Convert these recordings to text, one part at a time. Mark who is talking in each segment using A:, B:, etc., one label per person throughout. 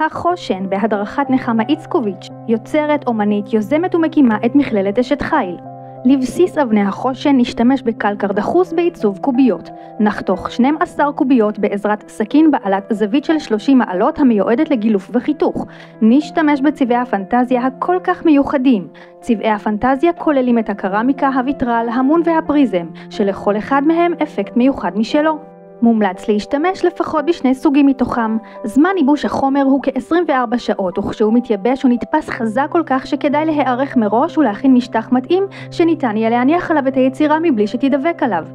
A: החושן בהדרכת נחמה איצקוביץ', יוצרת, אומנית, יוזמת ומקימה את מכללת אשת חיל. לבסיס אבני החושן נשתמש בקלקר דחוס בעיצוב קוביות. נחתוך 12 קוביות בעזרת סכין בעלת זווית של 30 מעלות המיועדת לגילוף וחיתוך. נשתמש בצבעי הפנטזיה הכל כך מיוחדים. צבעי הפנטזיה כוללים את הקרמיקה, הוויטרל, המון והפריזם, שלכל אחד מהם אפקט מיוחד משלו. מומלץ להשתמש לפחות בשני סוגים מתוכם. זמן ייבוש החומר הוא כ-24 שעות, וכשהוא מתייבש הוא נתפס חזק כל כך שכדאי להיערך מראש ולהכין משטח מתאים שניתן יהיה להניח עליו את היצירה מבלי שתדבק עליו.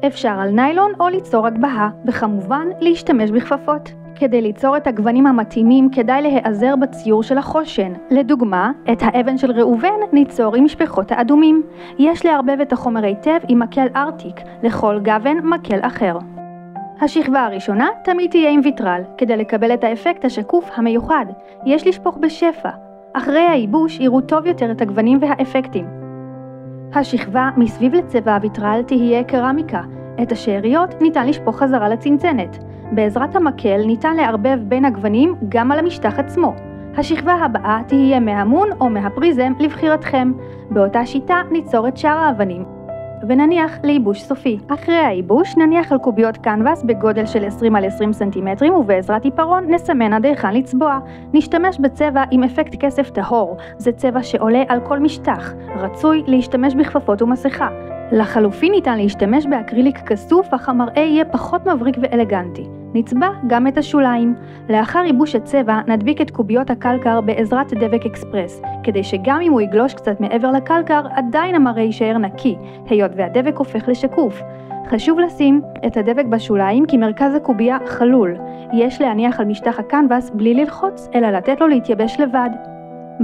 A: אפשר על ניילון או ליצור הגבהה, וכמובן להשתמש בכפפות. כדי ליצור את הגוונים המתאימים כדאי להיעזר בציור של החושן. לדוגמה, את האבן של ראובן ניצור עם משפחות האדומים. יש לערבב את החומר היטב עם מקל ארטיק, לכל גוון מקל אחר. השכבה הראשונה תמיד תהיה עם ויטרל, כדי לקבל את האפקט השקוף המיוחד. יש לשפוך בשפע. אחרי הייבוש יראו טוב יותר את הגוונים והאפקטים. השכבה מסביב לצבע הויטרל תהיה קרמיקה. את השאריות ניתן לשפוך חזרה לצנצנת. בעזרת המקל ניתן לערבב בין הגוונים גם על המשטח עצמו. השכבה הבאה תהיה מהמון או מהפריזם לבחירתכם. באותה שיטה ניצור את שאר האבנים. ונניח לייבוש סופי. אחרי הייבוש נניח על קוביות קנבס בגודל של 20 על 20 סנטימטרים ובעזרת עיפרון נסמן עד היכן לצבוע. נשתמש בצבע עם אפקט כסף טהור. זה צבע שעולה על כל משטח. רצוי להשתמש בכפפות ומסכה. לחלופין ניתן להשתמש באקריליק כסוף, אך המראה יהיה פחות מבריק ואלגנטי. נצבע גם את השוליים. לאחר ייבוש הצבע נדביק את קוביות הקלקר בעזרת דבק אקספרס, כדי שגם אם הוא יגלוש קצת מעבר לקלקר, עדיין המראה יישאר נקי, היות והדבק הופך לשקוף. חשוב לשים את הדבק בשוליים כי מרכז הקובייה חלול. יש להניח על משטח הקנבס בלי ללחוץ, אלא לתת לו להתייבש לבד.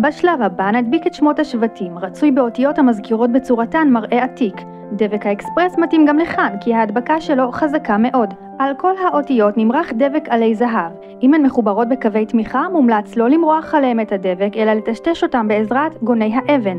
A: בשלב הבא נדביק את שמות השבטים, רצוי באותיות המזכירות בצורתן מראה עתיק. דבק האקספרס מתאים גם לכאן, כי ההדבקה שלו חזקה מאוד. על כל האותיות נמרח דבק עלי זהב. אם הן מחוברות בקווי תמיכה, מומלץ לא למרוח עליהם את הדבק, אלא לטשטש אותם בעזרת גוני האבן.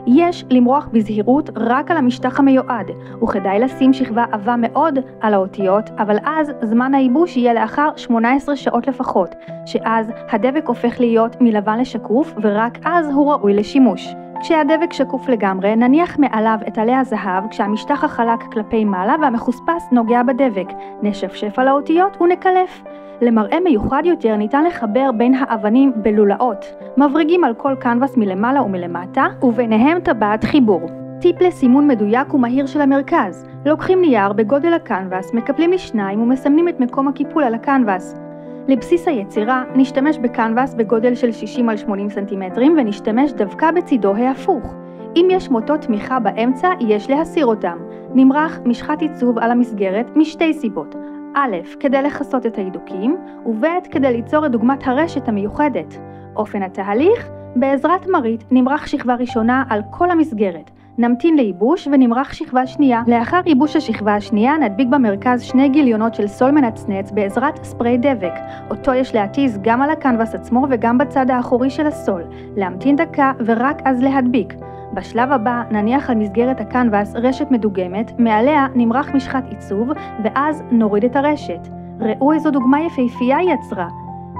A: יש למרוח בזהירות רק על המשטח המיועד, וכדאי לשים שכבה עבה מאוד על האותיות, אבל אז זמן הייבוש יהיה לאחר 18 שעות לפחות, שאז הדבק הופך להיות מלבן לשקוף, ורק אז הוא ראוי לשימוש. כשהדבק שקוף לגמרי, נניח מעליו את עלי הזהב כשהמשטח החלק כלפי מעלה והמחוספס נוגע בדבק. נשפשף על האותיות ונקלף. למראה מיוחד יותר ניתן לחבר בין האבנים בלולאות. מבריגים על כל קנבס מלמעלה ומלמטה, וביניהם טבעת חיבור. טיפ לסימון מדויק ומהיר של המרכז. לוקחים נייר בגודל הקנבס, מקפלים לשניים ומסמנים את מקום הקיפול על הקנבס. לבסיס היצירה נשתמש בקנבס בגודל של 60 על 80 סנטימטרים ונשתמש דווקא בצידו ההפוך. אם יש מוטות תמיכה באמצע, יש להסיר אותם. נמרח משחת עיצוב על המסגרת משתי סיבות. א', כדי לחסות את ההידוקים, וב', כדי ליצור את דוגמת הרשת המיוחדת. אופן התהליך, בעזרת מרית נמרח שכבה ראשונה על כל המסגרת. נמתין לייבוש ונמרח שכבה שנייה. לאחר ייבוש השכבה השנייה נדביק במרכז שני גיליונות של סול מנצנץ בעזרת ספרי דבק. אותו יש להתיז גם על הקנבס עצמו וגם בצד האחורי של הסול. להמתין דקה ורק אז להדביק. בשלב הבא נניח על מסגרת הקנבס רשת מדוגמת, מעליה נמרח משחת עיצוב ואז נוריד את הרשת. ראו איזו דוגמה יפהפייה היא יצרה.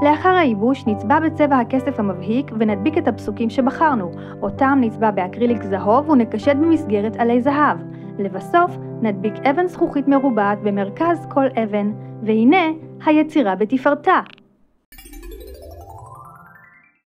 A: לאחר הייבוש נצבע בצבע הכסף המבהיק ונדביק את הפסוקים שבחרנו. אותם נצבע באקריליק זהוב ונקשט במסגרת עלי זהב. לבסוף נדביק אבן זכוכית מרובעת במרכז כל אבן, והנה היצירה בתפארתה.